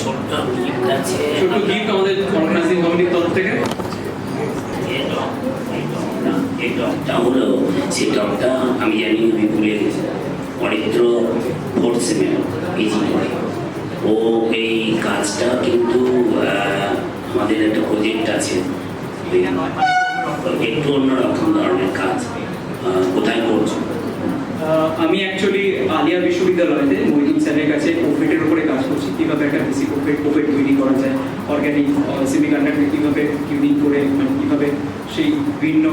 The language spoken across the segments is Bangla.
ছোট্ট গিফট আছে, ছোট্ট গিফট আমাদের অর্গানাইজিং কমিটির তরফ থেকে। এই ডগটা হলো সেই ডগটা আমি জানি, আমি ভুলে গেছি। অরিত্র ফোর্থ সেমে পিজি করে, ও এই কাজটা কিন্তু আমাদের একটা প্রজেক্ট আছে, একটু অন্যরকম ধরনের কাজ। কোথায় করছো? আমি অ্যাকচুয়ালি আলিয়া বিশ্ববিদ্যালয়তে মহিদিন স্যারের কাছে কোভিডের উপরে কাজ করছি, কীভাবে একটা বেসিক কোভিড তৈরি করা যায়, অর্গ্যানিক সেমিকন্ডাক্টর কীভাবে টিউনিং করে, মানে কীভাবে সেই বিভিন্ন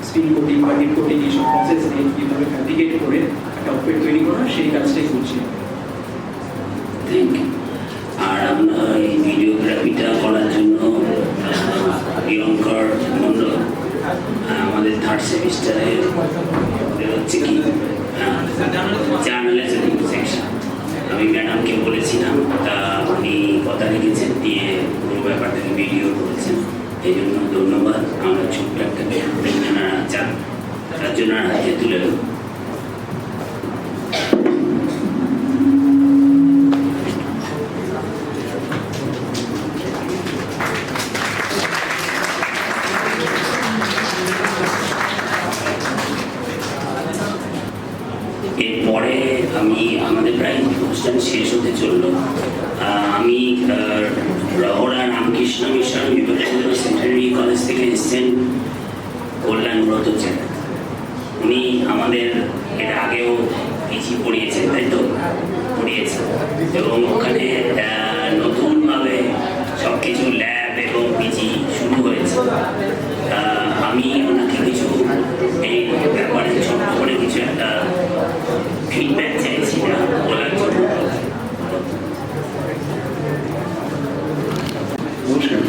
স্পিন কোটিং বা ডিপ কোটিং এইসব প্রসেস নিয়ে কীভাবে ফ্যাব্রিকেট করে একটা কোভিড তৈরি করা, সেই কাজটাই করছি। Thank you. আর আমরা এই ভিডিওগ্রাফিটা করার জন্য প্রিয়ঙ্কর মণ্ডল, আমাদের থার্ড সেমিস্টারে হচ্ছে কি জার্নালিজম সেকশন, আমি ম্যাডামকে বলেছিলাম, তা উনি কথা রেখেছেন, দিয়ে পুরো ব্যাপারটাকে ভিডিও করেছেন। এই জন্য ধন্যবাদ। আমরা ছোট্ট একটা চান তার জন্য হাতে তুলে দেব। এরপরে আমাদের প্রায় অনুষ্ঠান শেষ হতে চললো। আমি রহরা রামকৃষ্ণ মিশন বিবেকানন্দ সেন্টারি কলেজ থেকে এসছেন কল্যাণ ব্রত চ্যাটার্জি। উনি আমাদের এর আগেও পিজি পড়িয়েছেন, তাই তো পড়িয়েছেন, এবং ওখানে নতুনভাবে সব কিছু ল্যাব এবং পিজি শুরু হয়েছে। আমি ওনাকে কিছু এই ব্যাপারে ছোট করে কিছু একটা ফিডব্যাক চাইছি না বলার জন্য। নমস্কার।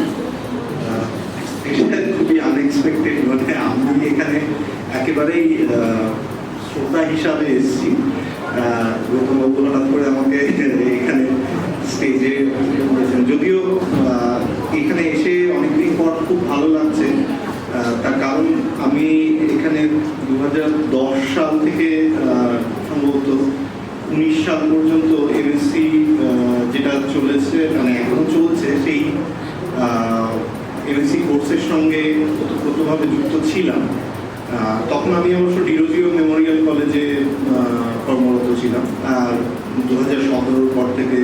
এটা খুবই আনএক্সপেক্টেড, মানে আমি এখানে একেবারেই শ্রোতা হিসাবে এসেছি। গৌতমবাবু হঠাৎ করে আমাকে এখানে স্টেজে বলেছেন, যদিও এখানে এসে অনেকদিন পর খুব ভালো লাগছে। তার কারণ আমি এখানে 2010 সাল থেকে সম্ভবত 19 সাল পর্যন্ত এমএসসি যেটা চলেছে, মানে এখনো চলছে, সেই এমএসসি কোর্সের সঙ্গে ওতপ্রোতভাবে যুক্ত ছিলাম। তখন আমি অবশ্য ডিরোজিও মেমোরিয়াল কলেজে কর্মরত ছিলাম, আর 2017 পর থেকে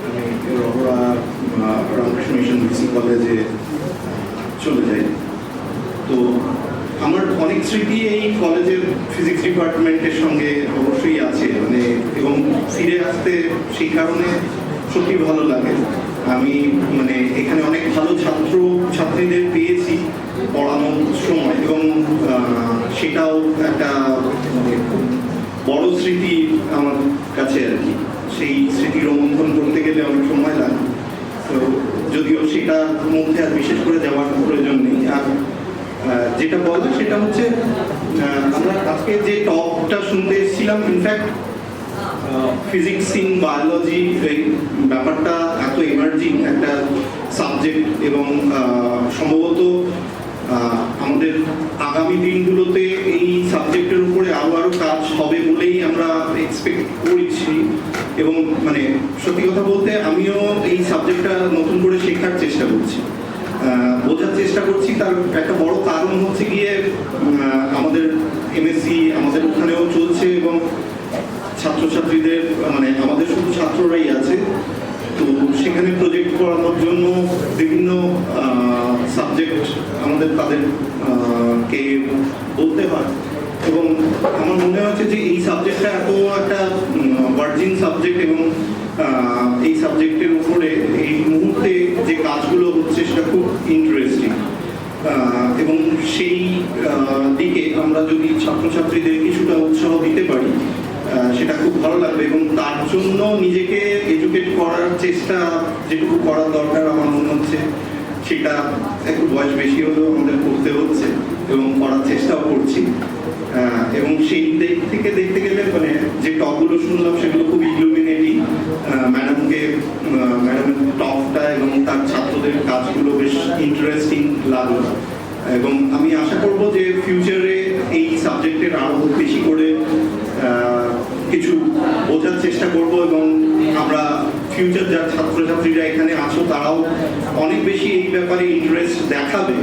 আমি রহরা রামকৃষ্ণ মিশন বিসি কলেজে চলে যাই। তো আমার অনেক স্মৃতি এই কলেজের ফিজিক্স ডিপার্টমেন্টের সঙ্গে অবশ্যই আছে, মানে, এবং ফিরে আসতে সেই কারণে সত্যি ভালো লাগে। আমি মানে এখানে অনেক ভালো ছাত্রীদের পেয়েছি পড়ানোর সময়, এবং সেটাও একটা মানে খুব বড় স্মৃতি আমার কাছে আর কি। সেই স্মৃতি রোমন্থন করতে গেলে অনেক সময় লাগে, তো যদিও সেটার মধ্যে আর বিশেষ করে যাওয়ার প্রয়োজন নেই। আর যেটা বলা সেটা হচ্ছে, আমরা আজকে যে টকটা শুনতে এসেছিলাম, ইনফ্যাক্ট ফিজিক্স ইন বায়োলজি, এই ব্যাপারটা এত এমার্জিং একটা সাবজেক্ট, এবং সম্ভবত আমাদের আগামী দিনগুলোতে এই সাবজেক্টের উপরে আরও কাজ হবে বলেই আমরা এক্সপেক্ট করছি। এবং মানে সত্যি কথা বলতে আমিও এই সাবজেক্টটা নতুন করে শেখার চেষ্টা করছি, বোঝার চেষ্টা করছি। তার একটা বড় কারণ হচ্ছে গিয়ে আমাদের এমএসসি আমাদের ওখানেও চলছে, এবং ছাত্রছাত্রীদের মানে আমাদের শুধু ছাত্ররাই আছে, তো সেখানে প্রজেক্ট করানোর জন্য বিভিন্ন সাবজেক্ট আমাদের তাদের কে বলতে হয়। এবং আমার মনে হচ্ছে যে এই সাবজেক্টটা এত একটা ভার্জিন সাবজেক্ট, এবং এই সাবজেক্টের উপরে এই মুহূর্তে যে কাজগুলো হচ্ছে সেটা খুব ইন্টারেস্টিং, এবং সেই দিকে আমরা যদি ছাত্রছাত্রীদের কিছুটা উৎসাহ দিতে পারি সেটা খুব ভালো লাগবে। এবং তার জন্য নিজেকে এডুকেট করার চেষ্টা যেটুকু করার দরকার আমার মনে হচ্ছে সেটা একটু বয়স বেশি হলেও আমাদের করতে হচ্ছে, এবং করার চেষ্টাও করছি। এবং সেই দিক থেকে দেখতে গেলে মানে যে টকগুলো শুনলাম সেগুলো খুব ইলুমিনেটিং। ম্যাডামের টকটা এবং তার ছাত্রদের কাজগুলো বেশ ইন্টারেস্টিং লাগলো, এবং আমি আশা করব যে ফিউচারে এই সাবজেক্টের আরো বেশি করে কিছু বোঝার চেষ্টা করব, এবং আমরা ফিউচার যার ছাত্রছাত্রীরা এখানে আছো তারাও অনেক বেশি এই ব্যাপারে ইন্টারেস্ট দেখাবে,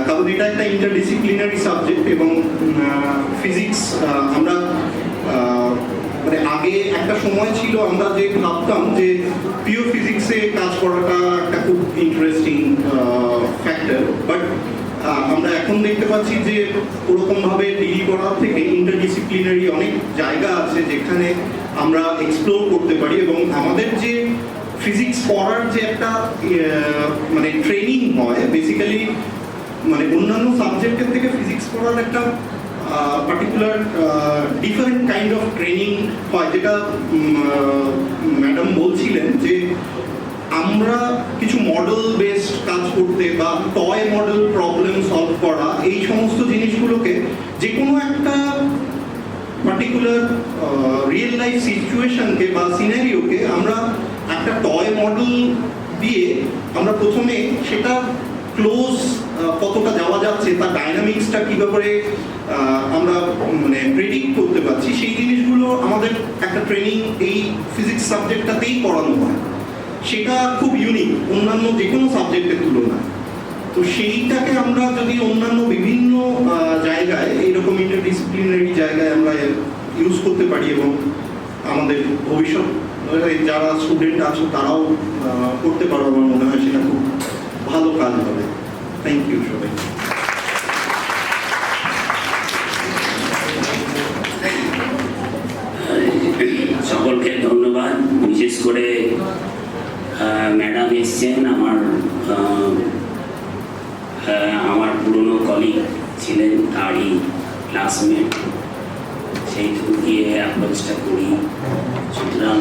কারণ এটা একটা ইন্টারডিসিপ্লিনারি সাবজেক্ট এবং ফিজিক্স আমরা মানে আগে একটা সময় ছিল আমরা যে ভাবতাম যে পিওর ফিজিক্সে কাজ করাটা একটা খুব ইন্টারেস্টিং ফ্যাক্টর, বাট আমরা এখন দেখতে পাচ্ছি যে ওরকমভাবে ডিল করার থেকে ইন্টারডিসিপ্লিনারি অনেক জায়গা আছে যেখানে আমরা এক্সপ্লোর করতে পারি এবং আমাদের যে ফিজিক্স পড়ার যে একটা মানে ট্রেনিং হয় বেসিক্যালি মানে অন্যান্য সাবজেক্টের থেকে ফিজিক্স পড়ার একটা particular different kind of training হয়, যেটা ম্যাডাম বলছিলেন যে আমরা কিছু মডেল বেসড কাজ করতে বা টয় মডেল প্রবলেম সলভ করা এই সমস্ত জিনিসগুলোকে যে কোনো একটা পার্টিকুলার রিয়েল লাইফ সিচুয়েশনকে বা সিনারিওকে আমরা একটা টয় মডেল দিয়ে আমরা প্রথমে সেটা ক্লোজ কতটা যাওয়া যাচ্ছে তার ডাইনামিক্সটা কীভাবে আমরা মানে প্রেডিক্ট করতে পারছি সেই জিনিসগুলো আমাদের একটা ট্রেনিং এই ফিজিক্স সাবজেক্টটাতেই পড়ানো হয়। সেটা খুব ইউনিক অন্যান্য যে কোনো সাবজেক্টের তুলনায়। তো সেইটাকে আমরা যদি অন্যান্য বিভিন্ন জায়গায় এইরকম ইন্টারডিসিপ্লিনারি জায়গায় আমরা ইউজ করতে পারি এবং আমাদের ভবিষ্যৎ যারা স্টুডেন্ট আছো তারাও করতে পারো, আমার মনে হয় সেটা খুব ভালো কাজ হবে। থ্যাংক ইউ সবাই। সকলকে ধন্যবাদ। বিশেষ করে ম্যাডাম এসছেন, আমার পুরনো কলিগ ছিলেন, তারই ক্লাসমেট, সেই থ্রু দিয়ে অ্যাপ্রোচটা করি। সুতরাং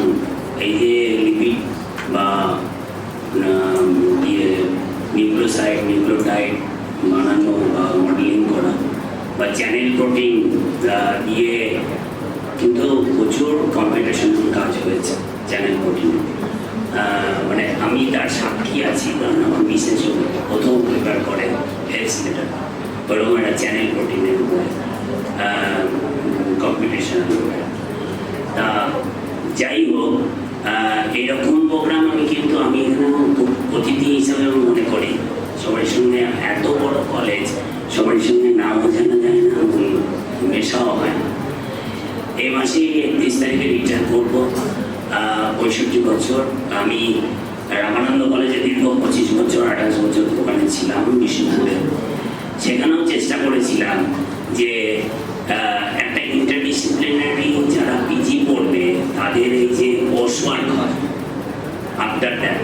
এই যে লিপিড বা নিউক্লিওটাইড বানানো বা মডেলিং করা বা চ্যানেল প্রোটিন দিয়ে কিন্তু প্রচুর কম্পিটিশনাল কাজ হয়েছে চ্যানেল প্রোটিন। মানে আমি তার সাক্ষী আছি, কারণ আমার বিশেষ প্রথম প্রিপেয়ার করে হেলথ লেটার ওরকম একটা চ্যানেল প্রোটিনের উপরে কম্পিটিশনাল উপরে। তা যাই হোক, এইরকম প্রোগ্রাম আমি এখানে অতিথি হিসাবে মনে করি। সবার সঙ্গে এত বড় কলেজ, সবার সঙ্গে নাম জানা যায় না, মেশাও হয় না। এই মাসে 31 তারিখে রিটার্ন করবো, 65 বছর। আমি রামানন্দ কলেজে দীর্ঘ 25 বছর 28 বছর ওখানে ছিলাম বিষ্ণুপুরে। সেখানেও চেষ্টা করেছিলাম যে একটা ইন্টারডিসিপ্লিনারি যারা পিজি পড়বে তাদের এই যে কোর্স ওয়ার্ক হয় আফটার দ্যাট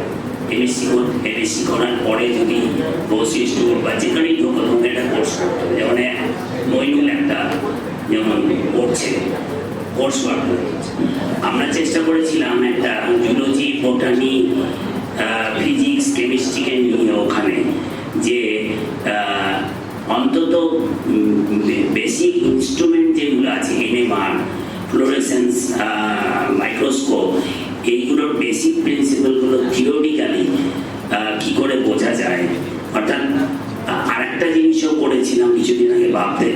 এমএসসি করার পরে যদি বসিস ট্যুর বা যেখানেই ঢোকো তখন একটা কোর্স করতে হবে। যেমন মইনুল একটা যেমন পড়ছে কোর্স ওয়ার্ক হচ্ছে, আমরা চেষ্টা করেছিলাম একটা জুলজি, বোটানি, ফিজিক্স, কেমিস্ট্রিকে নিয়ে ওখানে যে অন্তত বেসিক ইনস্ট্রুমেন্ট যেগুলো আছে, এনএমআর, ফ্লোরেসেন্স, মাইক্রোস্কোপ, এইগুলোর বেসিক প্রিন্সিপালগুলো থিওরিটিক্যালি কী করে বোঝা যায়। অর্থাৎ আরেকটা জিনিসও করেছিলাম কিছুদিন আগে, ভাবতে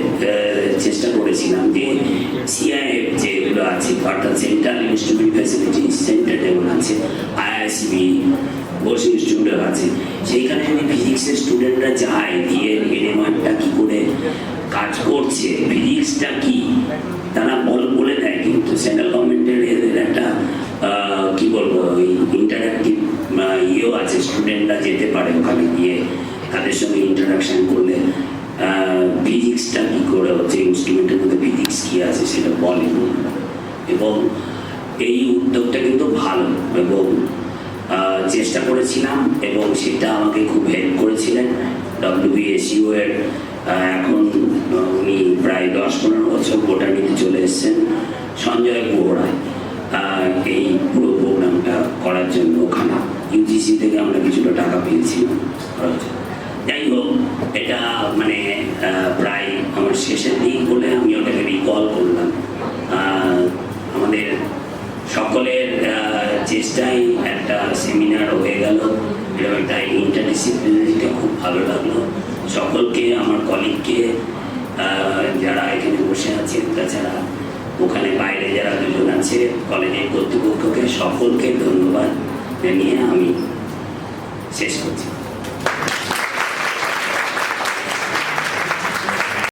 চেষ্টা করেছিলাম যে সিআইএফ যেগুলো আছে, অর্থাৎ সেন্ট্রাল ইনস্ট্রুমেন্ট ফ্যাসিলিটি সেন্টার যেমন আছে, আইআইএসবি, বোস ইনস্টিটিউট আছে, সেইখানে যদি ফিজিক্সের স্টুডেন্টরা যায় দিয়ে এনএমআরটা কী করে কাজ করছে, ফিজিক্সটা কি তারা বলে দেয়। কিন্তু সেন্ট্রাল গভর্নমেন্টের এদের একটা কী বলবো ইন্টারাক্টিভ ইয়েও আছে, স্টুডেন্টরা যেতে পারে ওখানে গিয়ে তাদের সঙ্গে ইন্টারাকশন করলে ফিজিক্সটা কী করে হচ্ছে, ইনস্ট্রুমেন্টের মধ্যে ফিজিক্স কী আছে সেটা বলে। এবং এই উদ্যোগটা কিন্তু ভালো এবং চেষ্টা করেছিলাম এবং সেটা আমাকে খুব হেল্প করেছিলেন WBSU এর। এখন উনি প্রায় 10-15 বছর বোটানিতে চলে এসেছেন সঞ্জয় বোহরা এই পুরো প্রোগ্রামটা করার জন্য। ওখানে ইউজিসি থেকে আমরা কিছুটা টাকা পেয়েছিলাম। যাই হোক, এটা মানে প্রায় আমার শেষের দিক বলে আমি ওটাকে রিকল করলাম। আমাদের সকলের চেষ্টায় একটা সেমিনার হয়ে গেল, এরকম একটা ইন্টারডিসিপ্লিনারিটা খুব ভালো লাগলো। সকলকে, আমার কলিগকে যারা এখানে বসে আছেন, তাছাড়া ওখানে বাইরে যারা দুজন আছে কলেজের কর্তৃপক্ষকে, সকলকে ধন্যবাদ। নিয়ে আমি শেষ করছি।